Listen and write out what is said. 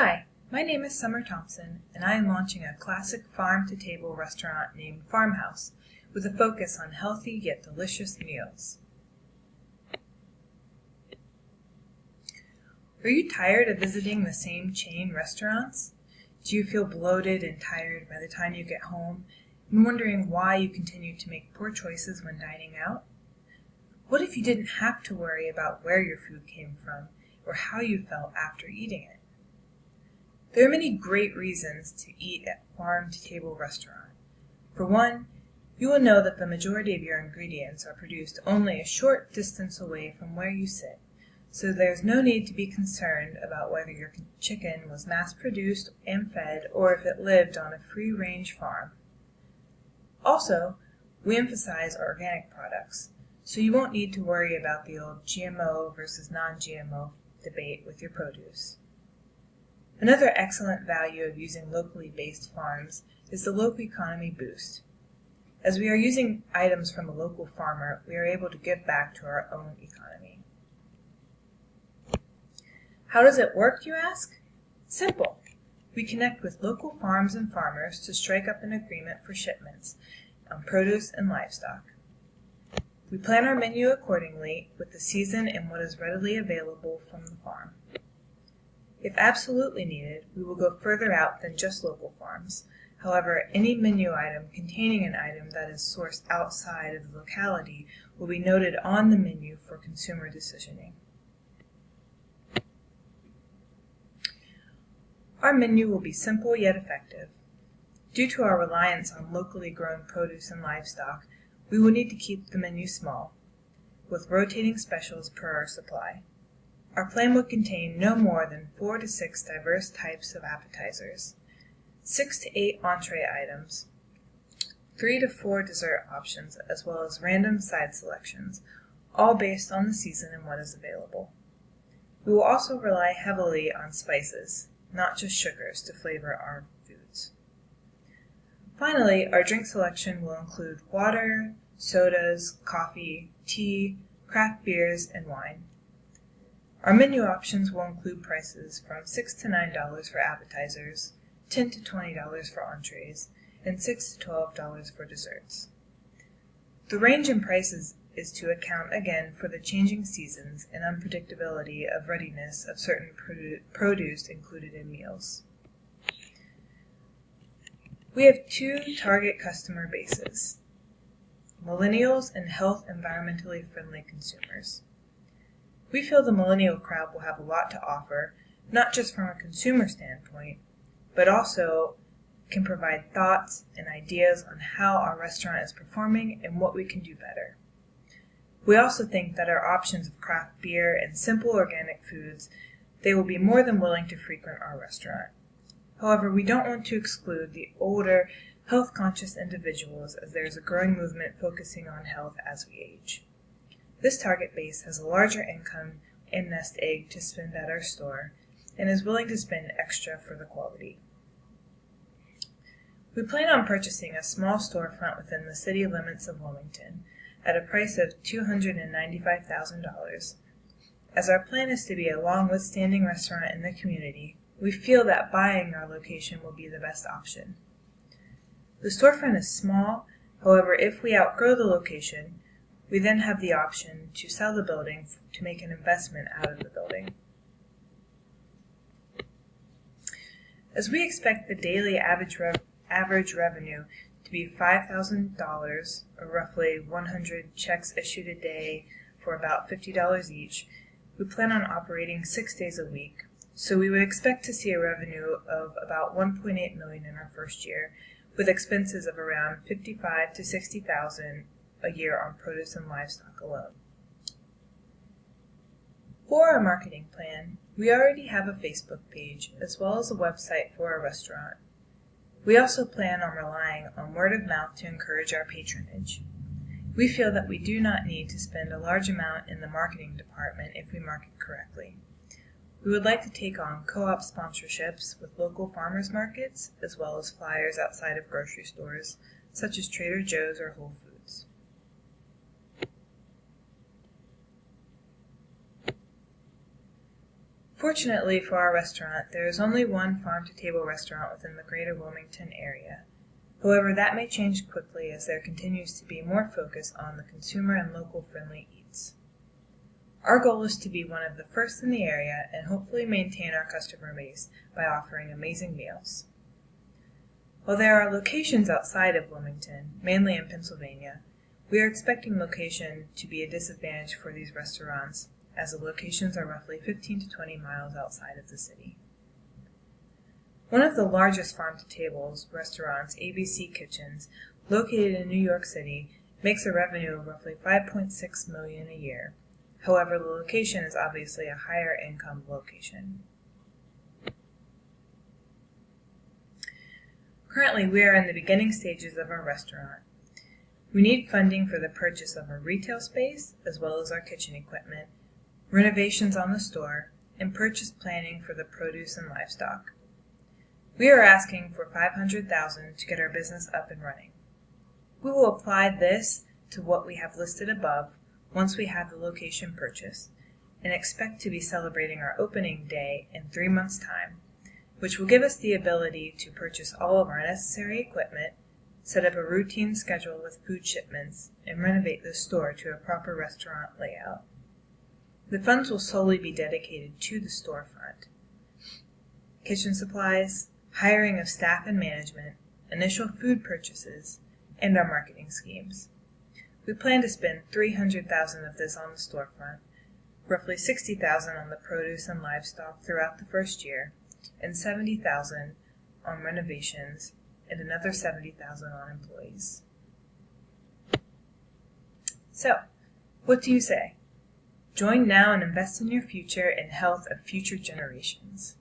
Hi, my name is Summer Thompson, and I am launching a classic farm-to-table restaurant named Farmhouse, with a focus on healthy yet delicious meals. Are you tired of visiting the same chain restaurants? Do you feel bloated and tired by the time you get home, and wondering why you continue to make poor choices when dining out? What if you didn't have to worry about where your food came from, or how you felt after eating it? There are many great reasons to eat at farm-to-table restaurant. For one, you will know that the majority of your ingredients are produced only a short distance away from where you sit, so there's no need to be concerned about whether your chicken was mass-produced and fed or if it lived on a free-range farm. Also, we emphasize organic products, so you won't need to worry about the old GMO versus non-GMO debate with your produce. Another excellent value of using locally based farms is the local economy boost. As we are using items from a local farmer, we are able to give back to our own economy. How does it work, you ask? Simple. We connect with local farms and farmers to strike up an agreement for shipments on produce and livestock. We plan our menu accordingly with the season and what is readily available from the farm. If absolutely needed, we will go further out than just local farms. However, any menu item containing an item that is sourced outside of the locality will be noted on the menu for consumer decisioning. Our menu will be simple yet effective. Due to our reliance on locally grown produce and livestock, we will need to keep the menu small, with rotating specials per our supply. Our plan would contain no more than 4 to 6 diverse types of appetizers, 6 to 8 entree items, 3 to 4 dessert options, as well as random side selections, all based on the season and what is available. We will also rely heavily on spices, not just sugars, to flavor our foods. Finally, our drink selection will include water, sodas, coffee, tea, craft beers, and wine. Our menu options will include prices from $6 to $9 for appetizers, $10 to $20 for entrees, and $6 to $12 for desserts. The range in prices is to account again for the changing seasons and unpredictability of readiness of certain produce included in meals. We have 2 target customer bases: millennials and health environmentally friendly consumers. We feel the millennial crowd will have a lot to offer, not just from a consumer standpoint, but also can provide thoughts and ideas on how our restaurant is performing and what we can do better. We also think that our options of craft beer and simple organic foods, they will be more than willing to frequent our restaurant. However, we don't want to exclude the older, health-conscious individuals, as there is a growing movement focusing on health as we age. This target base has a larger income and nest egg to spend at our store and is willing to spend extra for the quality. We plan on purchasing a small storefront within the city limits of Wilmington at a price of $295,000. As our plan is to be a long-withstanding restaurant in the community, we feel that buying our location will be the best option. The storefront is small, however, if we outgrow the location, we then have the option to sell the building to make an investment out of the building. As we expect the daily average revenue to be $5,000, or roughly 100 checks issued a day for about $50 each, we plan on operating 6 days a week, so we would expect to see a revenue of about $1.8 million in our first year, with expenses of around $55,000 to $60,000 a year on produce and livestock alone. For our marketing plan, we already have a Facebook page as well as a website for our restaurant. We also plan on relying on word of mouth to encourage our patronage. We feel that we do not need to spend a large amount in the marketing department if we market correctly. We would like to take on co-op sponsorships with local farmers markets as well as flyers outside of grocery stores such as Trader Joe's or Whole Foods. Fortunately for our restaurant, there is only one farm-to-table restaurant within the greater Wilmington area. However, that may change quickly as there continues to be more focus on the consumer and local-friendly eats. Our goal is to be one of the first in the area and hopefully maintain our customer base by offering amazing meals. While there are locations outside of Wilmington, mainly in Pennsylvania, we are expecting location to be a disadvantage for these restaurants, as the locations are roughly 15 to 20 miles outside of the city. One of the largest farm-to-tables restaurants, ABC Kitchens, located in New York City, makes a revenue of roughly $5.6 million a year. However, the location is obviously a higher income location. Currently, we are in the beginning stages of our restaurant. We need funding for the purchase of our retail space, as well as our kitchen equipment, renovations on the store, and purchase planning for the produce and livestock. We are asking for $500,000 to get our business up and running. We will apply this to what we have listed above once we have the location purchased, and expect to be celebrating our opening day in 3 months' time, which will give us the ability to purchase all of our necessary equipment, set up a routine schedule with food shipments, and renovate the store to a proper restaurant layout. The funds will solely be dedicated to the storefront. Kitchen supplies, hiring of staff and management, initial food purchases, and our marketing schemes. We plan to spend $300,000 of this on the storefront, roughly $60,000 on the produce and livestock throughout the first year, and $70,000 on renovations, and another $70,000 on employees. So, what do you say? Join now and invest in your future and health of future generations.